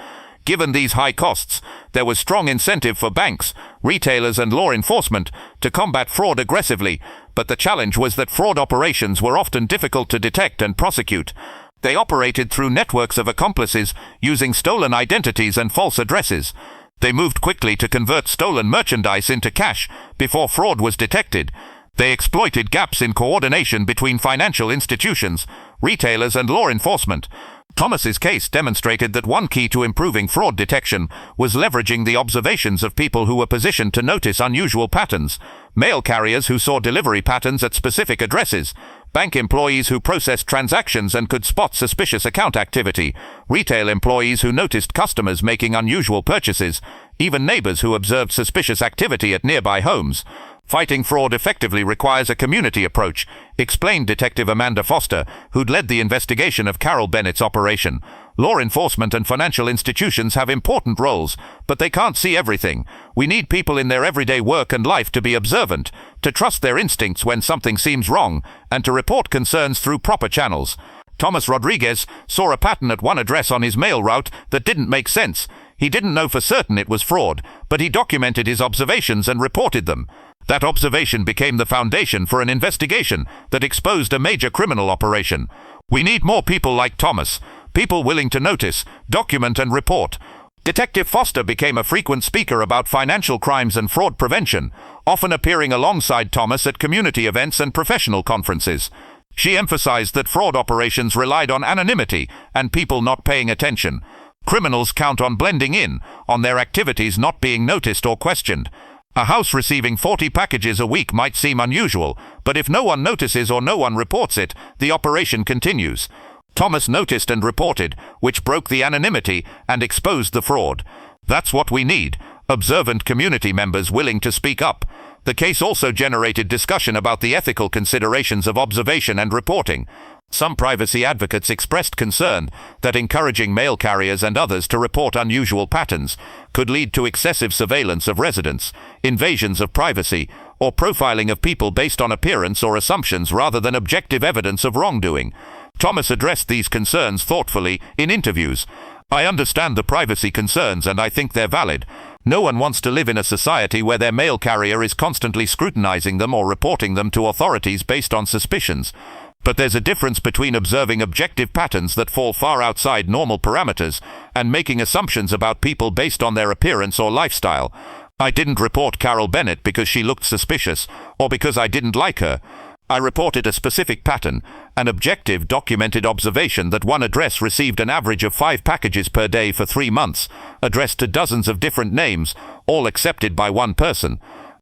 A: Given these high costs, there was strong incentive for banks, retailers and law enforcement to combat fraud aggressively, but the challenge was that fraud operations were often difficult to detect and prosecute. They operated through networks of accomplices using stolen identities and false addresses. They moved quickly to convert stolen merchandise into cash before fraud was detected. They exploited gaps in coordination between financial institutions, retailers and law enforcement. Thomas's case demonstrated that one key to improving fraud detection was leveraging the observations of people who were positioned to notice unusual patterns, mail carriers who saw delivery patterns at specific addresses, bank employees who processed transactions and could spot suspicious account activity, retail employees who noticed customers making unusual purchases, even neighbors who observed suspicious activity at nearby homes. Fighting fraud effectively requires a community approach, explained Detective Amanda Foster, who'd led the investigation of Carol Bennett's operation. Law enforcement and financial institutions have important roles, but they can't see everything. We need people in their everyday work and life to be observant, to trust their instincts when something seems wrong, and to report concerns through proper channels. Thomas Rodriguez saw a pattern at one address on his mail route that didn't make sense. He didn't know for certain it was fraud, but he documented his observations and reported them. That observation became the foundation for an investigation that exposed a major criminal operation. We need more people like Thomas, people willing to notice, document and report. Detective Foster became a frequent speaker about financial crimes and fraud prevention, often appearing alongside Thomas at community events and professional conferences. She emphasized that fraud operations relied on anonymity and people not paying attention. Criminals count on blending in, on their activities not being noticed or questioned. A house receiving 40 packages a week might seem unusual, but if no one notices or no one reports it, the operation continues. Thomas noticed and reported, which broke the anonymity and exposed the fraud. That's what we need, observant community members willing to speak up. The case also generated discussion about the ethical considerations of observation and reporting. Some privacy advocates expressed concern that encouraging mail carriers and others to report unusual patterns could lead to excessive surveillance of residents, invasions of privacy, or profiling of people based on appearance or assumptions rather than objective evidence of wrongdoing. Thomas addressed these concerns thoughtfully in interviews. I understand the privacy concerns and I think they're valid. No one wants to live in a society where their mail carrier is constantly scrutinizing them or reporting them to authorities based on suspicions. But there's a difference between observing objective patterns that fall far outside normal parameters and making assumptions about people based on their appearance or lifestyle. I didn't report Carol Bennett because she looked suspicious or because I didn't like her. I reported a specific pattern, an objective documented observation that one address received an average of 5 packages per day for 3 months, addressed to dozens of different names, all accepted by one person.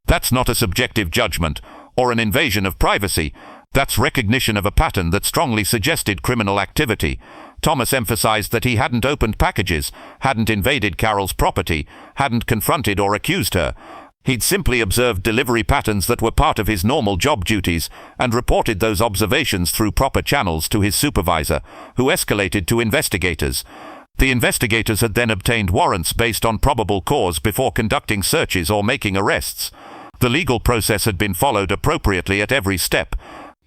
A: That's not a subjective judgment or an invasion of privacy. That's recognition of a pattern that strongly suggested criminal activity. Thomas emphasized that he hadn't opened packages, hadn't invaded Carol's property, hadn't confronted or accused her. He'd simply observed delivery patterns that were part of his normal job duties and reported those observations through proper channels to his supervisor, who escalated to investigators. The investigators had then obtained warrants based on probable cause before conducting searches or making arrests. The legal process had been followed appropriately at every step.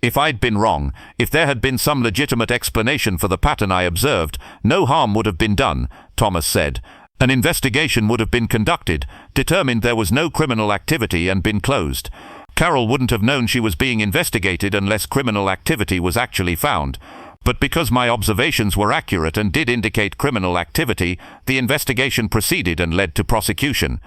A: If I'd been wrong, if there had been some legitimate explanation for the pattern I observed, no harm would have been done, Thomas said. An investigation would have been conducted, determined there was no criminal activity, and been closed. Carol wouldn't have known she was being investigated unless criminal activity was actually found. But because my observations were accurate and did indicate criminal activity, the investigation proceeded and led to prosecution.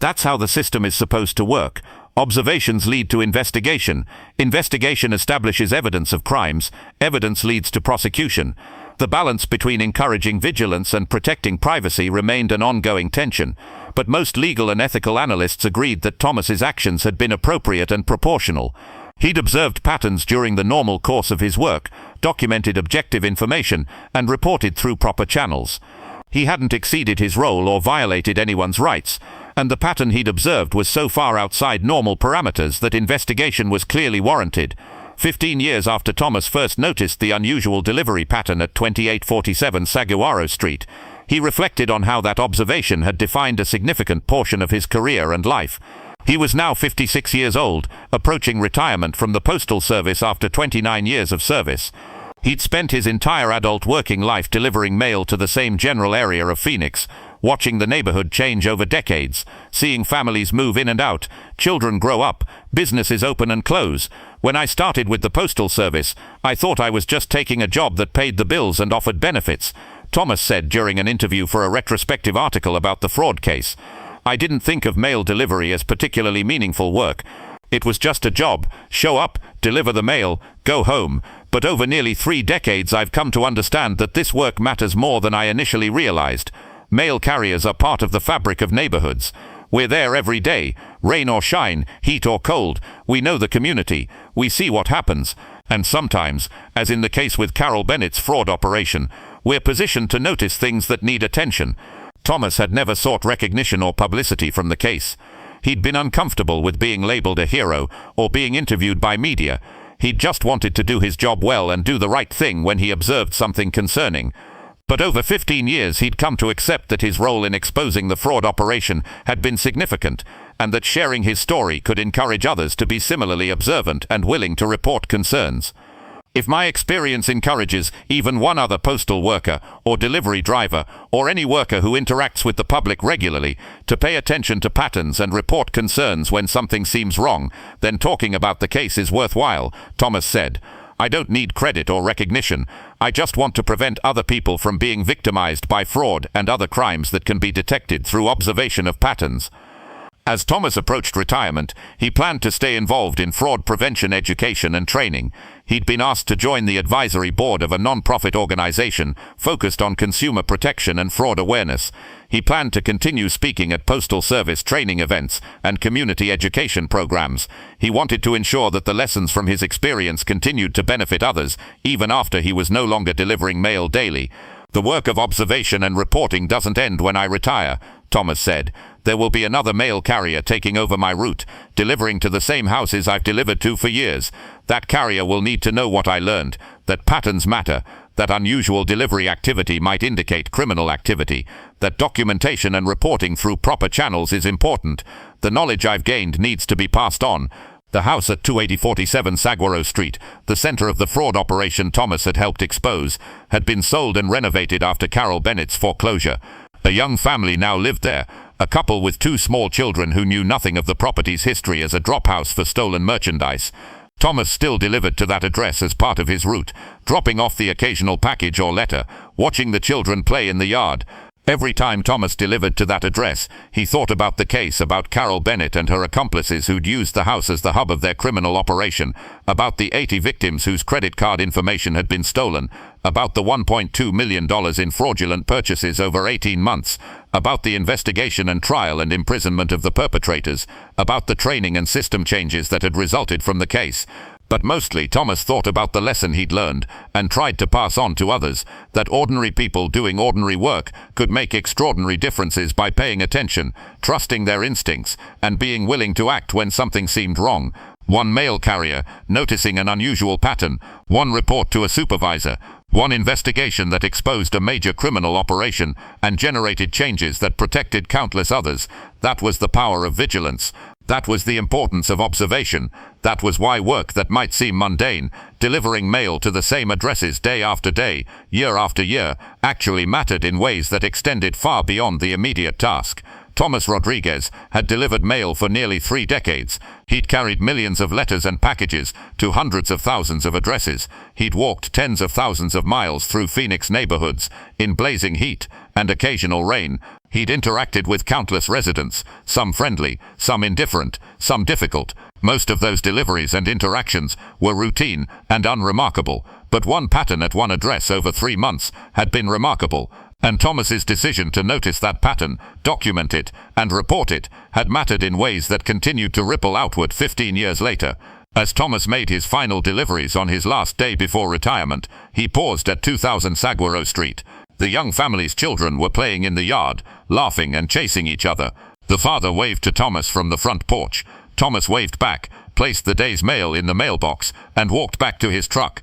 A: That's how the system is supposed to work. Observations lead to investigation. Investigation establishes evidence of crimes. Evidence leads to prosecution. The balance between encouraging vigilance and protecting privacy remained an ongoing tension, but most legal and ethical analysts agreed that Thomas's actions had been appropriate and proportional. He'd observed patterns during the normal course of his work, documented objective information, and reported through proper channels. He hadn't exceeded his role or violated anyone's rights, and the pattern he'd observed was so far outside normal parameters that investigation was clearly warranted. 15 years after Thomas first noticed the unusual delivery pattern at 2847 Saguaro Street, he reflected on how that observation had defined a significant portion of his career and life. He was now 56 years old, approaching retirement from the Postal Service after 29 years of service. He'd spent his entire adult working life delivering mail to the same general area of Phoenix, watching the neighborhood change over decades, seeing families move in and out, children grow up, businesses open and close. When I started with the Postal Service, I thought I was just taking a job that paid the bills and offered benefits, Thomas said during an interview for a retrospective article about the fraud case. I didn't think of mail delivery as particularly meaningful work. It was just a job. Show up, deliver the mail, go home. But over nearly 3 decades I've come to understand that this work matters more than I initially realized. Mail carriers are part of the fabric of neighborhoods. We're there every day, rain or shine, heat or cold. We know the community. We see what happens. And sometimes, as in the case with Carol Bennett's fraud operation, we're positioned to notice things that need attention. Thomas had never sought recognition or publicity from the case. He'd been uncomfortable with being labeled a hero or being interviewed by media. He'd just wanted to do his job well and do the right thing when he observed something concerning. But over 15 years he'd come to accept that his role in exposing the fraud operation had been significant, and that sharing his story could encourage others to be similarly observant and willing to report concerns. If my experience encourages even one other postal worker or delivery driver or any worker who interacts with the public regularly to pay attention to patterns and report concerns when something seems wrong, then talking about the case is worthwhile, Thomas said. I don't need credit or recognition. I just want to prevent other people from being victimized by fraud and other crimes that can be detected through observation of patterns. As Thomas approached retirement, he planned to stay involved in fraud prevention education and training. He'd been asked to join the advisory board of a non-profit organization focused on consumer protection and fraud awareness. He planned to continue speaking at Postal Service training events and community education programs. He wanted to ensure that the lessons from his experience continued to benefit others, even after he was no longer delivering mail daily. The work of observation and reporting doesn't end when I retire, Thomas said. There will be another mail carrier taking over my route, delivering to the same houses I've delivered to for years. That carrier will need to know what I learned, that patterns matter, that unusual delivery activity might indicate criminal activity, that documentation and reporting through proper channels is important. The knowledge I've gained needs to be passed on. The house at 2847 Saguaro Street, the center of the fraud operation Thomas had helped expose, had been sold and renovated after Carol Bennett's foreclosure. A young family now lived there, a couple with 2 small children who knew nothing of the property's history as a drop house for stolen merchandise. Thomas still delivered to that address as part of his route, dropping off the occasional package or letter, watching the children play in the yard. Every time Thomas delivered to that address, he thought about the case, about Carol Bennett and her accomplices who'd used the house as the hub of their criminal operation, about the 80 victims whose credit card information had been stolen, about the $1.2 million in fraudulent purchases over 18 months, about the investigation and trial and imprisonment of the perpetrators, about the training and system changes that had resulted from the case.
B: But mostly Thomas thought about the lesson he'd learned and tried to pass on to others, that ordinary people doing ordinary work could make extraordinary differences by paying attention, trusting their instincts, and being willing to act when something seemed wrong. One mail carrier noticing an unusual pattern, one report to a supervisor, one investigation that exposed a major criminal operation and generated changes that protected countless others. That was the power of vigilance. That was the importance of observation. That was why work that might seem mundane, delivering mail to the same addresses day after day, year after year, actually mattered in ways that extended far beyond the immediate task. Thomas Rodriguez had delivered mail for nearly 3 decades. He'd carried millions of letters and packages to hundreds of thousands of addresses. He'd walked tens of thousands of miles through Phoenix neighborhoods in blazing heat and occasional rain. He'd interacted with countless residents, some friendly, some indifferent, some difficult. Most of those deliveries and interactions were routine and unremarkable, but one pattern at one address over 3 months had been remarkable. And Thomas's decision to notice that pattern, document it, and report it had mattered in ways that continued to ripple outward 15 years later. As Thomas made his final deliveries on his last day before retirement, he paused at 2000 Saguaro Street. The young family's children were playing in the yard, laughing and chasing each other. The father waved to Thomas from the front porch. Thomas waved back, placed the day's mail in the mailbox, and walked back to his truck.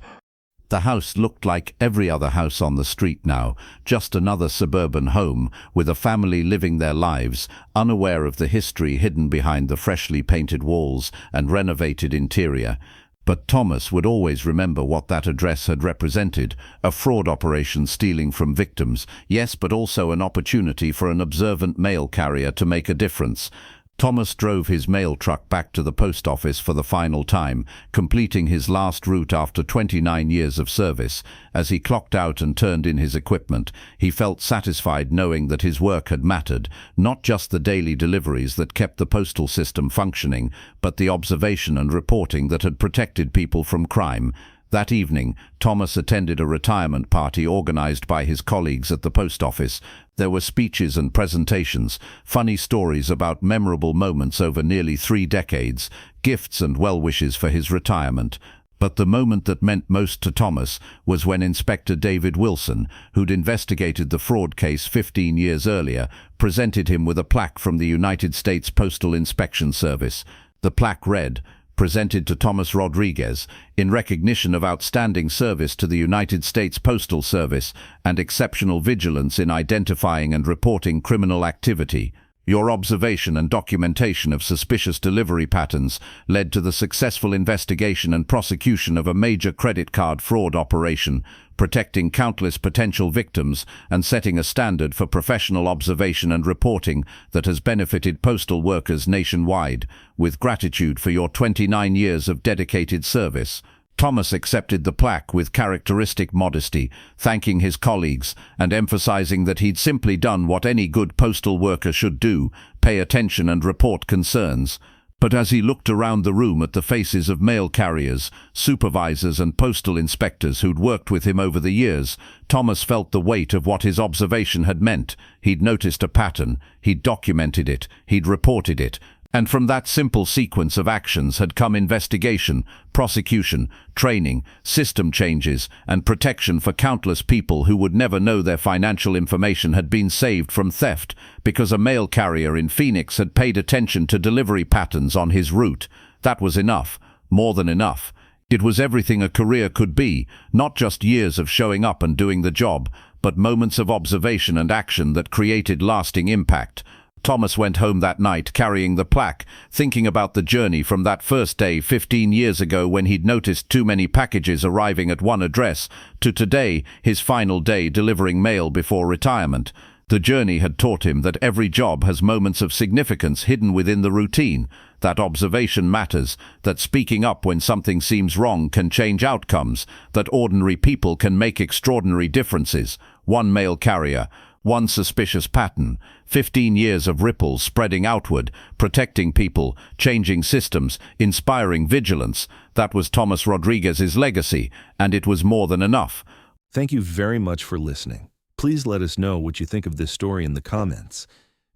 A: The house looked like every other house on the street now, just another suburban home with a family living their lives, unaware of the history hidden behind the freshly painted walls and renovated interior. But Thomas would always remember what that address had represented: a fraud operation stealing from victims, yes, but also an opportunity for an observant mail carrier to make a difference. Thomas drove his mail truck back to the post office for the final time, completing his last route after 29 years of service. As he clocked out and turned in his equipment, he felt satisfied knowing that his work had mattered, not just the daily deliveries that kept the postal system functioning, but the observation and reporting that had protected people from crime. That evening, Thomas attended a retirement party organized by his colleagues at the post office. There were speeches and presentations, funny stories about memorable moments over nearly 3 decades, gifts and well-wishes for his retirement. But the moment that meant most to Thomas was when Inspector David Wilson, who'd investigated the fraud case 15 years earlier, presented him with a plaque from the United States Postal Inspection Service. The plaque read, "Presented to Thomas Rodriguez, in recognition of outstanding service to the United States Postal Service and exceptional vigilance in identifying and reporting criminal activity. Your observation and documentation of suspicious delivery patterns led to the successful investigation and prosecution of a major credit card fraud operation, protecting countless potential victims and setting a standard for professional observation and reporting that has benefited postal workers nationwide. With gratitude for your 29 years of dedicated service." Thomas accepted the plaque with characteristic modesty, thanking his colleagues and emphasizing that he'd simply done what any good postal worker should do: pay attention and report concerns. But as he looked around the room at the faces of mail carriers, supervisors and postal inspectors who'd worked with him over the years, Thomas felt the weight of what his observation had meant. He'd noticed a pattern, he'd documented it, he'd reported it, and from that simple sequence of actions had come investigation, prosecution, training, system changes, and protection for countless people who would never know their financial information had been saved from theft because a mail carrier in Phoenix had paid attention to delivery patterns on his route. That was enough, more than enough. It was everything a career could be, not just years of showing up and doing the job, but moments of observation and action that created lasting impact. Thomas went home that night carrying the plaque, thinking about the journey from that first day 15 years ago when he'd noticed too many packages arriving at one address, to today, his final day delivering mail before retirement. The journey had taught him that every job has moments of significance hidden within the routine, that observation matters, that speaking up when something seems wrong can change outcomes, that ordinary people can make extraordinary differences. One mail carrier, one suspicious pattern, 15 years of ripples spreading outward, protecting people, changing systems, inspiring vigilance. That was Thomas Rodriguez's legacy, and it was more than enough.
C: Thank you very much for listening. Please let us know what you think of this story in the comments.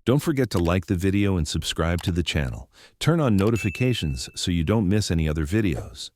C: Don't forget to like the video and subscribe to the channel. Turn on notifications so you don't miss any other videos.